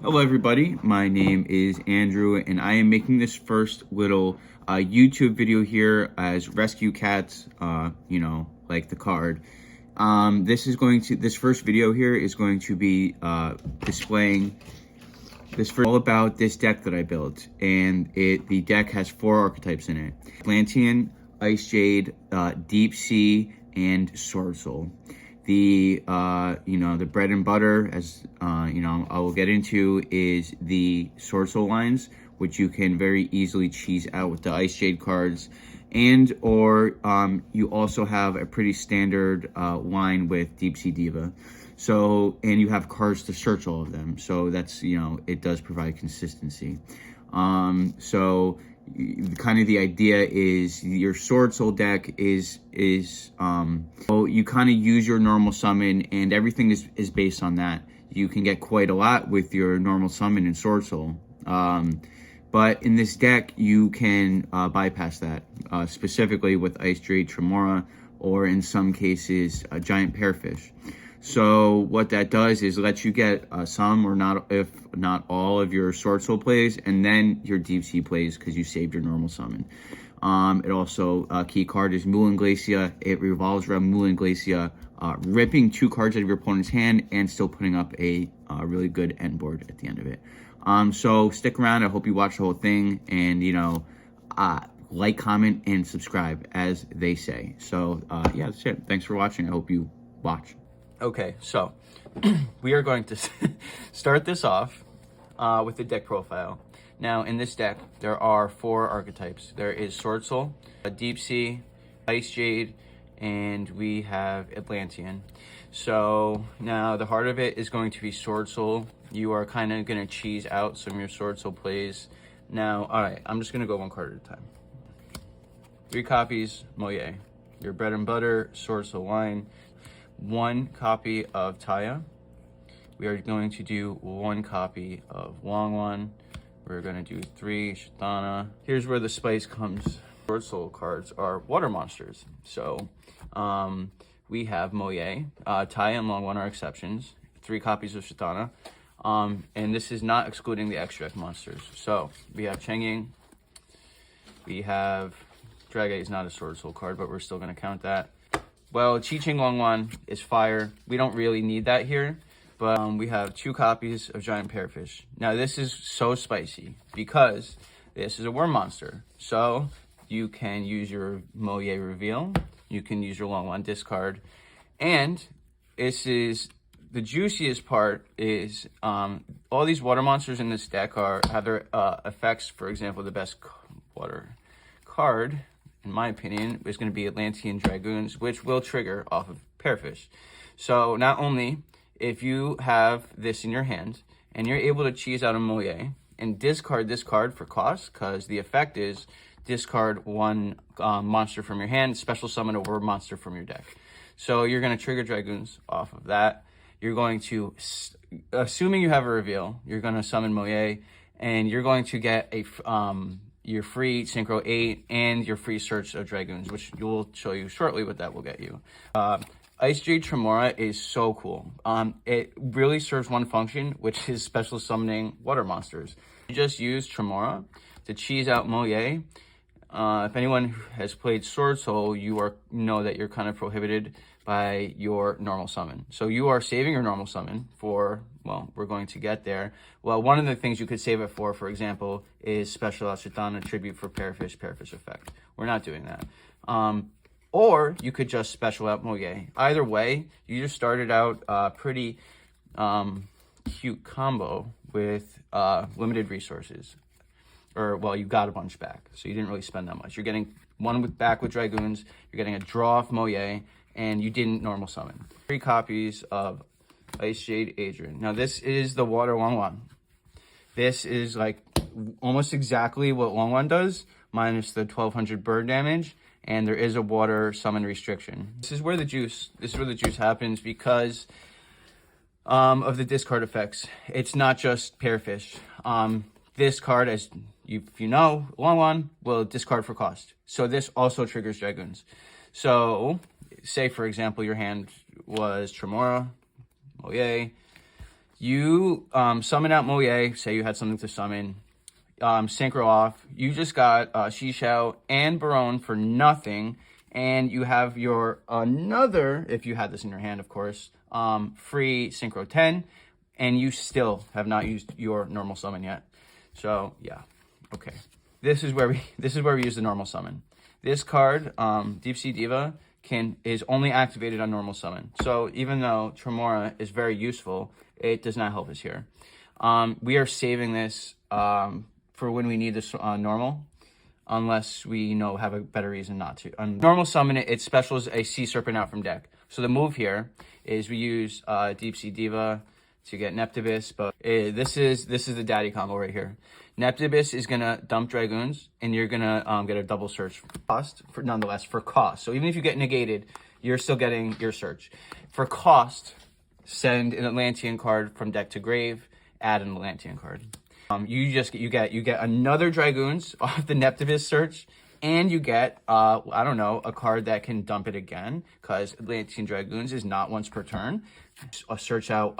Hello everybody, my name is Andrew and I am making this first little YouTube video here as Rescue Cats, like the card. This first video here is going to be displaying all about this deck that I built, and the deck has 4 archetypes in it: Atlantean, Icejade, Deep Sea, and Swordsoul. The bread and butter, as I will get into, is the Swordsoul lines, which you can very easily cheese out with the Icejade cards, or you also have a pretty standard line with Deep Sea Diva. So, and you have cards to search all of them. So that's, it does provide consistency. So kind of the idea is your Swordsoul deck is you kind of use your normal summon, and everything is based on that. You can get quite a lot with your normal summon in Swordsoul. But in this deck, you can bypass that, specifically with Icejade, Tremora, or in some cases, a Giant Pearfish. So what that does is lets you get some, or not, if not all, of your Swordsoul plays, and then your Deep Sea plays because you saved your normal summon. It also, key card is Moulin Glacia. It revolves around Moulin Glacia, ripping 2 cards out of your opponent's hand and still putting up a really good end board at the end of it. So stick around. I hope you watch the whole thing, and like, comment, and subscribe, as they say. So yeah, that's it. Thanks for watching. I hope you watch. Okay, so we are going to start this off with the deck profile. Now, in this deck, there are 4 archetypes. There is Swordsoul, Deep Sea, Icejade, and we have Atlantean. So now the heart of it is going to be Swordsoul. You are kind of going to cheese out some of your Swordsoul plays. Now, all right, I'm just going to go 1 card at a time. 3 copies, Moye. Your bread and butter, Swordsoul line. 1 copy of Taya. We are going to do 1 copy of Longwan. We're going to do 3 Shatana. Here's where the spice comes. Swordsoul cards are water monsters. So we have Moye. Taya and Longwan are exceptions. 3 copies of Shatana. And this is not excluding the extract monsters. So we have Chengying. We have Dragate is not a Swordsoul card, but we're still going to count that. Well, Chi-Ching Longwan is fire. We don't really need that here, but we have 2 copies of Giant Pearfish. Now, this is so spicy because this is a worm monster. So you can use your Moye reveal. You can use your Longwan discard. And this is the juiciest part is all these water monsters in this deck have their effects. For example, the best water card, in my opinion, is going to be Atlantean Dragoons, which will trigger off of Pearfish. So not only if you have this in your hand and you're able to cheese out a Moye and discard this card for cost, because the effect is discard 1 monster from your hand, special summon a worm monster from your deck. So you're going to trigger Dragoons off of that. You're going to, assuming you have a reveal, you're going to summon Moye, and you're going to get a your free Synchro 8 and your free search of Dragoons, which we'll show you shortly what that will get you. Icejade Tremora is so cool. It really serves 1 function, which is special summoning water monsters. You just use Tremora to cheese out Moye. If anyone has played Swordsoul, you know that you're kind of prohibited by your normal summon. So you are saving your normal summon for, well, we're going to get there. Well, one of the things you could save it for example, is Special Shatana Tribute for Pearfish effect. We're not doing that. Or you could just special out Moye. Either way, you just started out a pretty cute combo with limited resources. Or, well, you got a bunch back, so you didn't really spend that much. You're getting 1 back with Dragoons, you're getting a draw off Moye, and you didn't normal summon. 3 copies of Icejade Adrian. Now, this is the water Longwan. This is like almost exactly what Longwan does, minus the 1200 bird damage, and there is a water summon restriction. This is where the juice happens because of the discard effects. It's not just Pearfish. This card, as if you know, Longwan will discard for cost. So this also triggers Dragoons. So say, for example, your hand was Tremora, Moye, You summon out Moye, say you had something to summon, Synchro off. You just got Shishao and Barone for nothing, and you have your another, if you had this in your hand, of course, free Synchro 10, and you still have not used your normal summon yet. So yeah, okay. This is where we use the normal summon. This card, Deep Sea Diva, is only activated on normal summon. So even though Tremora is very useful, it does not help us here. We are saving this for when we need this normal, unless we have a better reason not to. On normal summon, it specials a Sea Serpent out from deck. So the move here is we use Deep Sea Diva to get Neptibus, but this is the daddy combo right here. Neptibus is gonna dump Dragoons, and you're gonna get a double search cost nonetheless for cost. So even if you get negated, you're still getting your search. For cost, send an Atlantean card from deck to grave, add an Atlantean card. You get another Dragoons off the Neptibus search, and you get I don't know, a card that can dump it again, because Atlantean Dragoons is not once per turn. Search out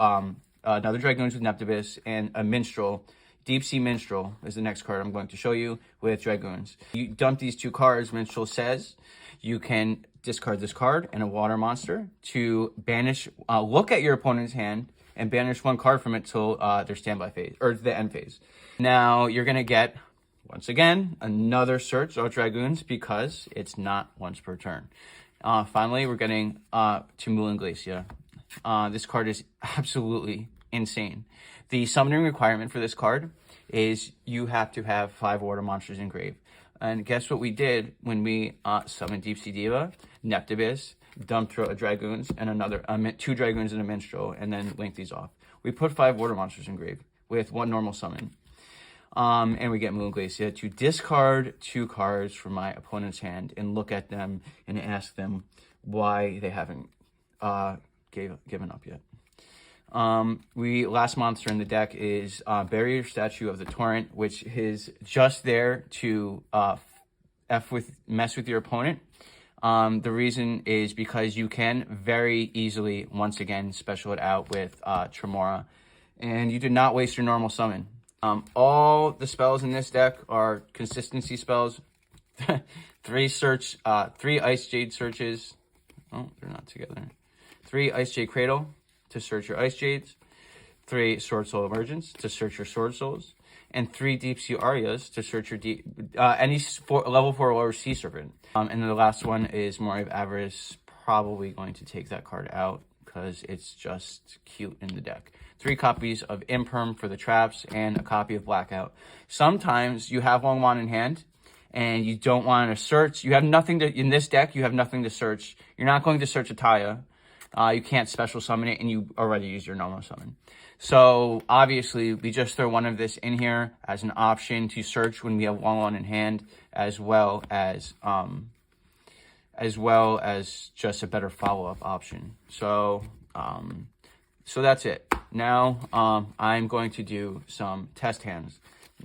another Dragoons with Neptibus and a Minstrel. Deep Sea Minstrel is the next card I'm going to show you with Dragoons. You dump these two cards. Minstrel says you can discard this card and a water monster to banish, look at your opponent's hand and banish one card from it till their standby phase, or the end phase. Now you're gonna get, once again, another search of Dragoons because it's not once per turn. Finally, we're getting to Mulan Glacia. This card is absolutely insane. The summoning requirement for this card is you have to have 5 water monsters in grave. And guess what we did when we summoned Deep Sea Diva, Neptibus, dumped Dragoons, and 2 Dragoons and a Minstrel, and then linked these off. We put 5 water monsters in grave with 1 normal summon. And we get Mulan Glacia to discard 2 cards from my opponent's hand and look at them and ask them why they haven't given up yet. Last monster in the deck is Barrier Statue of the Torrent, which is just there to mess with your opponent. The reason is because you can very easily, once again, special it out with Tremora, and you did not waste your normal summon. All the spells in this deck are consistency spells. 3 Icejade searches. Oh, they're not together. 3 Icejade Cradle to search your Icejades, 3 Swordsoul Emergence to search your Swordsouls, and 3 Deep Sea Arias to search your any level 4 or lower Sea Serpent. And then the last one is Moray of Avarice. Probably going to take that card out because it's just cute in the deck. 3 copies of Imperm for the traps and a copy of Blackout. Sometimes you have Long Wand in hand and you don't want to search. You have nothing to, in this deck, you have nothing to search. You're not going to search Ataya. You can't special summon it, and you already used your normal summon. So obviously, we just throw one of this in here as an option to search when we have Long Wand in hand, as well as just a better follow-up option. So so that's it. Now I'm going to do some test hands.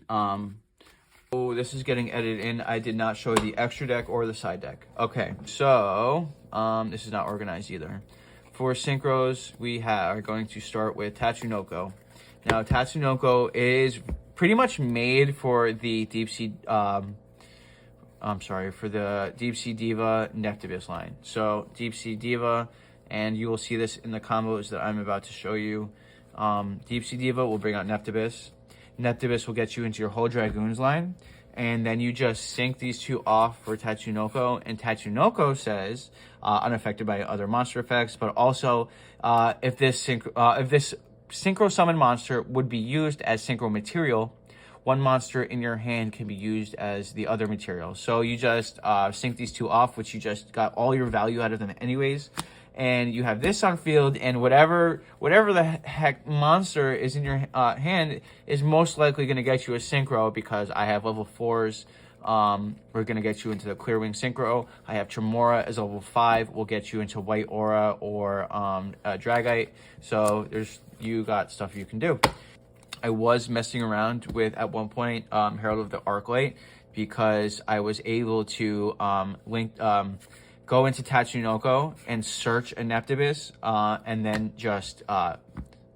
Oh, this is getting edited in. I did not show the extra deck or the side deck. Okay, so this is not organized either. For Synchros, we are going to start with Tatsunoko. Now, Tatsunoko is pretty much made for the Deep Sea, for the Deep Sea Diva Neptibus line. So, Deep Sea Diva, and you will see this in the combos that I'm about to show you. Deep Sea Diva will bring out Neptibus. Neptibus will get you into your whole Dragoons line. And then you just sync these 2 off for Tatsunoko. And Tatsunoko says, unaffected by other monster effects, but also if this Synchro Summon monster would be used as Synchro material, 1 monster in your hand can be used as the other material. So you just sync these 2 off, which you just got all your value out of them anyways. And you have this on field, and whatever the heck monster is in your hand is most likely going to get you a Synchro, because I have level 4s. We're going to get you into the Clearwing Synchro. I have Tremora as level 5. We'll get you into White Aura or Dragite. So you got stuff you can do. I was messing around with, at one point, Herald of the Arclight, because I was able to go into Tatsunoko and search a Neptibus, and then just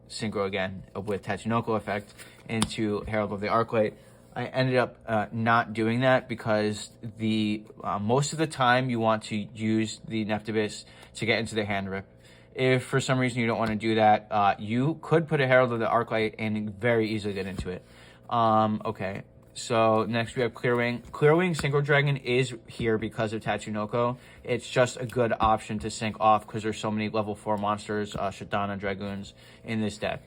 Synchro again with Tatsunoko effect into Herald of the Arclight. I ended up not doing that because the most of the time you want to use the Neptibus to get into the hand rip. If for some reason you don't want to do that, you could put a Herald of the Arclight and very easily get into it. Okay, so next we have Clearwing. Clearwing Synchro Dragon is here because of Tatsunoko. It's just a good option to sync off because there's so many level 4 monsters, Shadana Dragoons in this deck.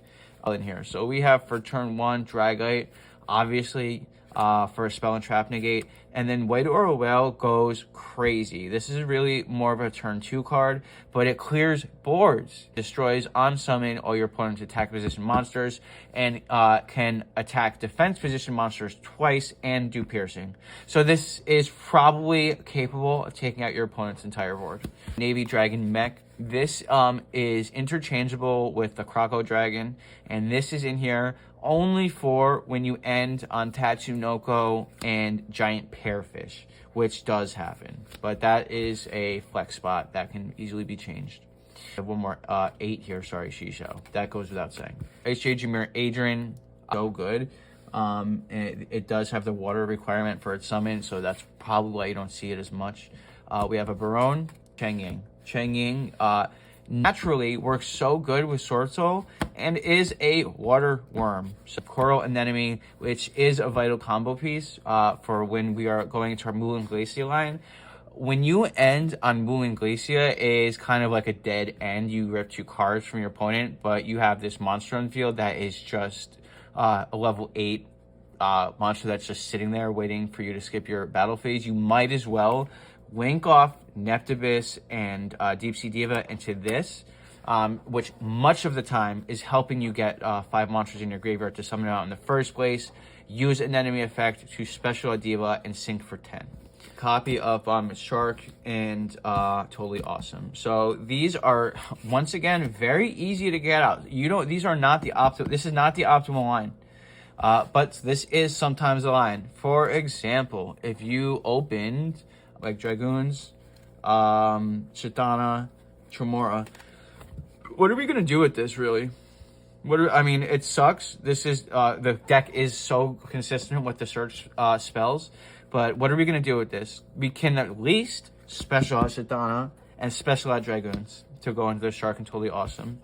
In here, so we have for turn 1 Dragite, obviously for a spell and trap negate, and then White Aura Whale goes crazy. This is really more of a turn 2 card, but it clears boards, destroys on summon all your opponent's attack position monsters, and can attack defense position monsters twice and do piercing. So this is probably capable of taking out your opponent's entire board. Navy Dragon Mech. This is interchangeable with the Croco Dragon, and this is in here only for when you end on Tatsunoko and Giant Pearfish, which does happen. But that is a flex spot that can easily be changed. I have one more, 8 here, sorry, Shisho. That goes without saying. Icejade, Jameer, Adrian, so good. It does have the water requirement for its summon, so that's probably why you don't see it as much. We have a Barone, Cheng Ying naturally works so good with Swordsoul and is a Waterwyrm. So Coral Anemone, which is a vital combo piece for when we are going into our Moulin Glacia line. When you end on Moulin Glacia, it is kind of like a dead end. You rip 2 cards from your opponent, but you have this monster on the field that is just a level 8 monster that's just sitting there waiting for you to skip your battle phase. You might as well link off Neptibus and Deep Sea Diva into this, which much of the time is helping you get 5 monsters in your graveyard to summon out in the first place. Use an enemy effect to special a Diva and sync for 10. Copy of Shark and totally awesome. So these are once again very easy to get out. These are not the optimal. This is not the optimal line. But this is sometimes the line. For example, if you opened like Dragoons, Shadana, Tremora, what are we gonna do with this really? I mean, it sucks. This is the deck is so consistent with the search spells, but what are we gonna do with this? We can at least special out Shadana and special out Dragoons to go into the Shark and totally awesome.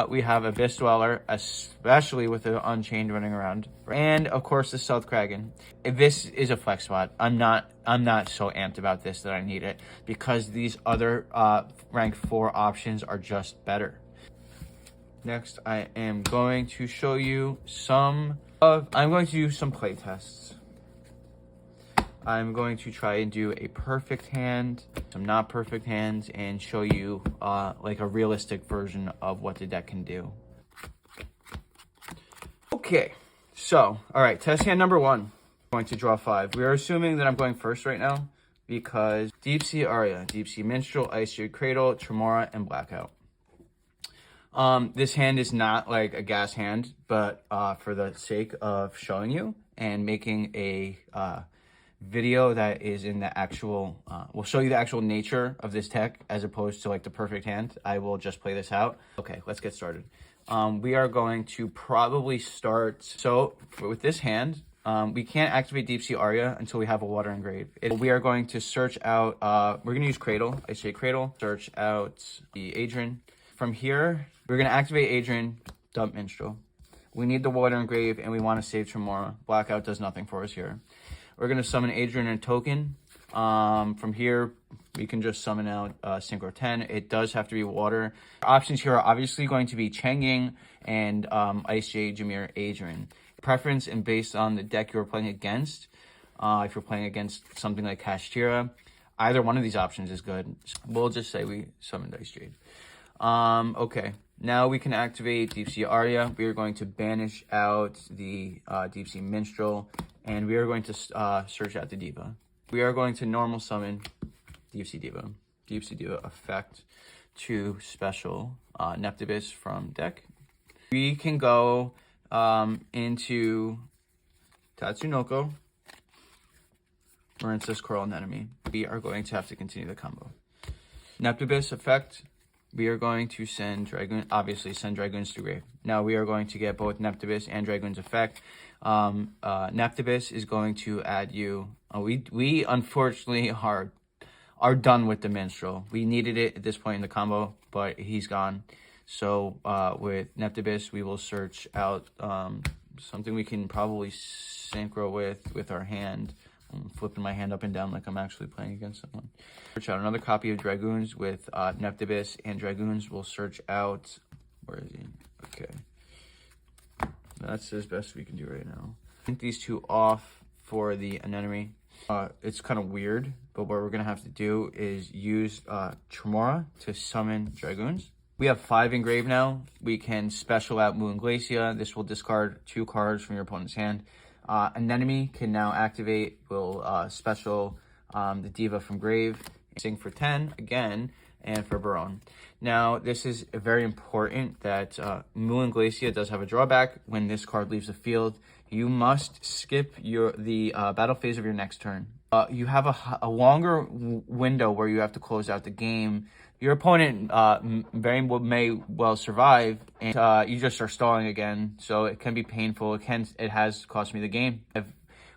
We have Abyss Dweller, especially with the Unchained running around, and of course the South Kraken. This is a flex spot. I'm not so amped about this that I need it because these other rank 4 options are just better. Next, I am going to show you I'm going to do some play tests. I'm going to try and do a perfect hand, some not perfect hands, and show you like a realistic version of what the deck can do. Okay, so, all right, test hand number 1. I'm going to draw 5. We are assuming that I'm going first right now because Deep Sea Aria, Deep Sea Minstrel, Icejade Cradle, Tremora, and Blackout. This hand is not like a gas hand, but for the sake of showing you and making a video that is in the actual will show you the actual nature of this deck as opposed to like the perfect hand, I will just play this out. Okay, let's get started. We are going to probably start, so with this hand, we can't activate Deep Sea Aria until we have a Water Engrave. We are going to search out, we're going to use Cradle, Icejade Cradle, search out the Adrian. From here, we're going to activate Adrian, dump Minstrel. We need the Water Engrave and we want to save Tremora. Blackout does nothing for us here. We're going to summon Adrian and Token. From here, we can just summon out Synchro 10. It does have to be water. Options here are obviously going to be Cheng Ying and Icejade, Jameer, Adrian. Preference and based on the deck you're playing against. If you're playing against something like Kashtira, either one of these options is good. We'll just say we summoned Icejade. Okay, now we can activate Deep Sea Aria. We are going to banish out the Deep Sea Minstrel, and we are going to search out the Diva. We are going to normal summon Deep Sea Diva. Deep Sea Diva effect to special Neptibus from deck. We can go into Tatsunoko, Marincess, Coral Anemone. We are going to have to continue the combo. Neptibus effect we are going to send Dragoon, obviously send Dragoons to grave. Now we are going to get both Neptibus and Dragoon's effect. Neptibus is going to add you. We unfortunately are done with the Minstrel. We needed it at this point in the combo, but he's gone. So with Neptibus, we will search out something we can probably synchro with our hand. I'm flipping my hand up and down like I'm actually playing against someone. Search out another copy of Dragoons with Neptibus and Dragoons. We'll search out, where is he? Okay. That's as best we can do right now. Take these two off for the anemone. It's kind of weird, but what we're going to have to do is use Tremora to summon Dragoons. We have 5 engraved now. We can special out Moon Glacia. This will discard 2 cards from your opponent's hand. Anemone can now activate. We'll special the Diva from grave. Sing for 10 again, and for Baron. Now, this is very important that Moon Glacia does have a drawback. When this card leaves the field, you must skip the battle phase of your next turn. You have a longer window where you have to close out the game. Your opponent may well survive, and you just are stalling again. So it can be painful. It has cost me the game. I've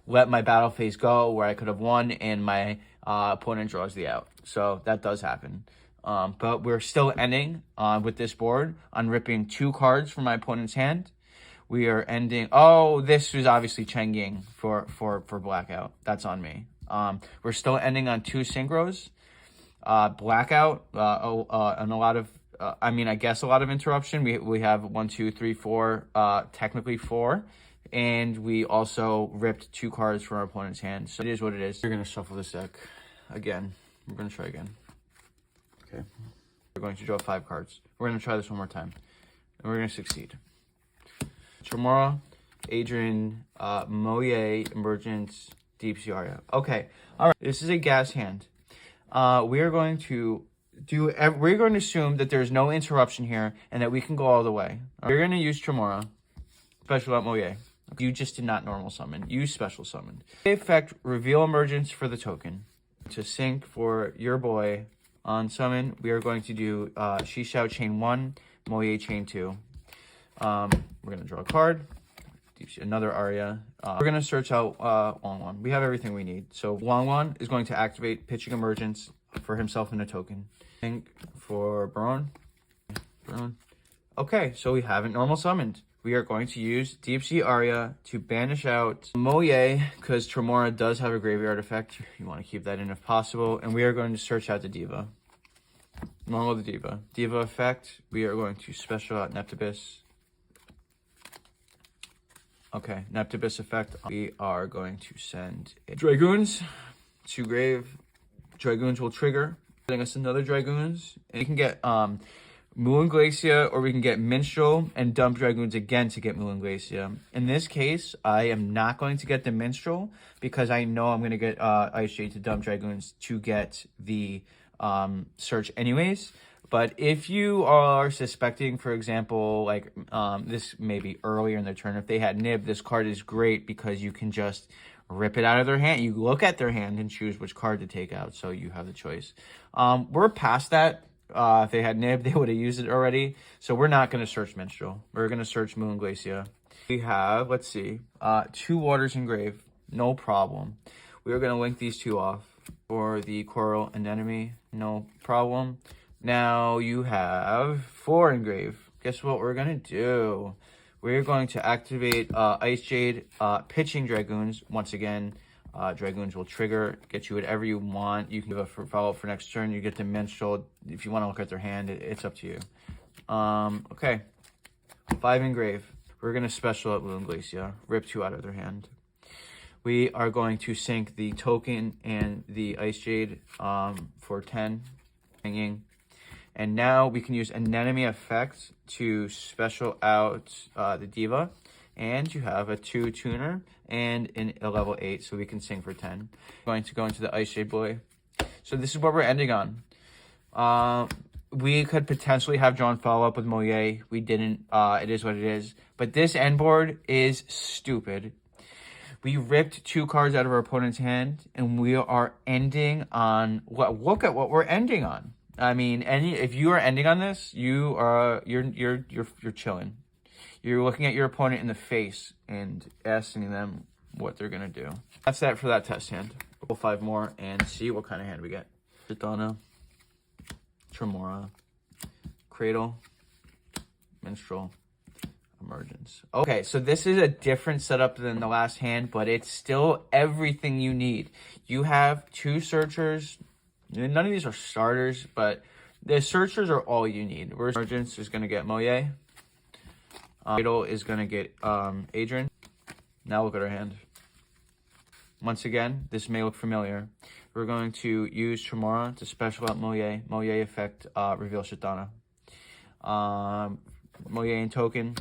let my battle phase go where I could have won, and my opponent draws the out. So that does happen. But we're still ending with this board on ripping 2 cards from my opponent's hand. We are ending. Oh, this was obviously Cheng Ying for Blackout. That's on me. We're still ending on 2 Synchros. Blackout, and a lot of, I guess a lot of interruption. We have 1, 2, 3, 4, technically 4. And we also ripped 2 cards from our opponent's hand. So it is what it is. We're going to shuffle this deck again. We're going to try again. Okay. We're going to draw 5 cards. We're going to try this one more time. And we're going to succeed. Tremora, Adrian, Moye, Emergence, Deep Sea Aria. Okay. All right. This is a gas hand. We are going to we're going to assume that there's no interruption here and that we can go all the way. We're going to use Tremora, special out Moye. You just did not normal summon. You special summoned. Effect, reveal Emergence for the token. To sync for your boy on summon, we are going to do Shishao chain 1, Moye chain 2. We're going to draw a card. Another Aria. We're going to search out Wang. We have everything we need. So Wang is going to activate pitching Emergence for himself and a token. Sync for Baron. Okay, so we haven't normal summoned. We are going to use Deep Sea Aria to banish out Moye, because Tremora does have a graveyard effect. You want to keep that in if possible. And we are going to search out the Diva. Normal the Diva. Diva effect, we are going to special out Neptibus. Okay, Neptibus effect, we are going to send Dragoons to grave. Dragoons will trigger, getting us another Dragoons. And we can get Moon Glacia, or we can get Minstrel and dump Dragoons again to get Moon Glacia. In this case, I am not going to get the Minstrel because I know I'm going to get Icejade to dump Dragoons to get the search anyways. But if you are suspecting, for example, like this may be earlier in the turn, if they had Nib, this card is great because you can just rip it out of their hand. You look at their hand and choose which card to take out, so you have the choice. We're past that. If they had Nib, they would have used it already. So we're not going to search Minstrel. We're going to search Moon Glacia. We have, let's see, 2 Waters Engraved. No problem. We are going to link these 2 off for the Coral Anemone. No problem. Now you have 4 Engraved. Guess what we're going to do? We're going to activate Icejade, pitching Dragoons. Once again, Dragoons will trigger, get you whatever you want. You can give a follow-up for next turn. You get the Minstrel. If you want to look at their hand, it's up to you. Okay. 5 Engraved. We're going to special out Moon Glacia. Rip 2 out of their hand. We are going to sync the token and the Icejade for 10. Hanging. And now we can use Anemone effect to special out the Diva. And you have a 2 tuner and a level 8, so we can sing for 10. Going to go into the Icejade boy. So this is what we're ending on. We could potentially have drawn follow-up with Moye. We didn't. It is what it is. But this end board is stupid. We ripped 2 cards out of our opponent's hand, and we are ending on... Look at what we're ending on. I mean, if you are ending on this, you're chilling. You're looking at your opponent in the face and asking them what they're gonna do. That's that for that test hand. We'll 5 more and see what kind of hand we get. Chitana, Tremora, Cradle, Minstrel, Emergence. Okay, so this is a different setup than the last hand, but it's still everything you need. You have 2 searchers. None of these are starters, but the searchers are all you need. Emergence is gonna get Moye. Cradle is gonna get Adrian. Now look at our hand. Once again, this may look familiar. We're going to use Tremora to special out Moye. Moye effect reveal Chitana. Moye and token.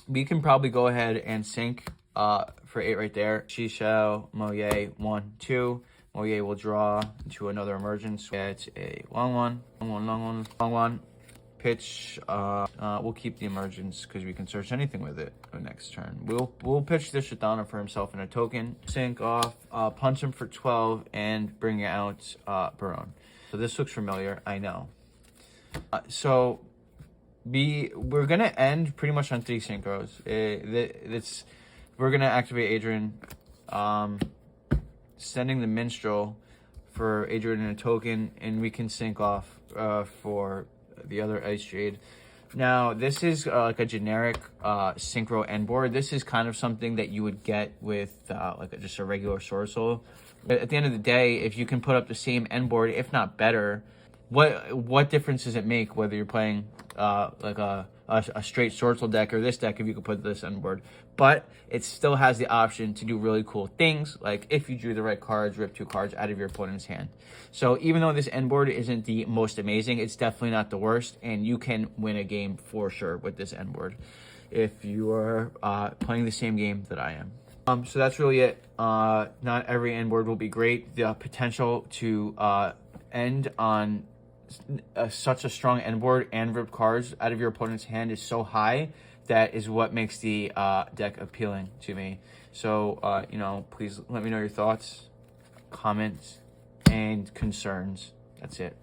We can probably go ahead and sync for 8 right there. Shishao, Moye, 1, 2. Moye will draw into another emergence. It's a long one. Pitch. We'll keep the emergence because we can search anything with it next turn. We'll pitch this Chitana for himself in a token. Sync off. Punch him for 12 and bring out Barone. So this looks familiar. I know. We're gonna end pretty much on 3 synchros. We're gonna activate Adrian, sending the Minstrel for Adrian in a token, and we can sync off for the other Icejade. Now this is like a generic synchro end board. This is kind of something that you would get with just a regular Swordsoul. But at the end of the day, if you can put up the same end board, if not better, what difference does it make whether you're playing like a straight Swordsoul deck or this deck if you could put this on board? But it still has the option to do really cool things, like if you drew the right cards, rip 2 cards out of your opponent's hand. So even though this end board isn't the most amazing, it's definitely not the worst, and you can win a game for sure with this end board if you are playing the same game that I am. So that's really it. Not every end board will be great. The potential to end on such a strong end board and rip cards out of your opponent's hand is so high. That is what makes the deck appealing to me. So, please let me know your thoughts, comments, and concerns. That's it.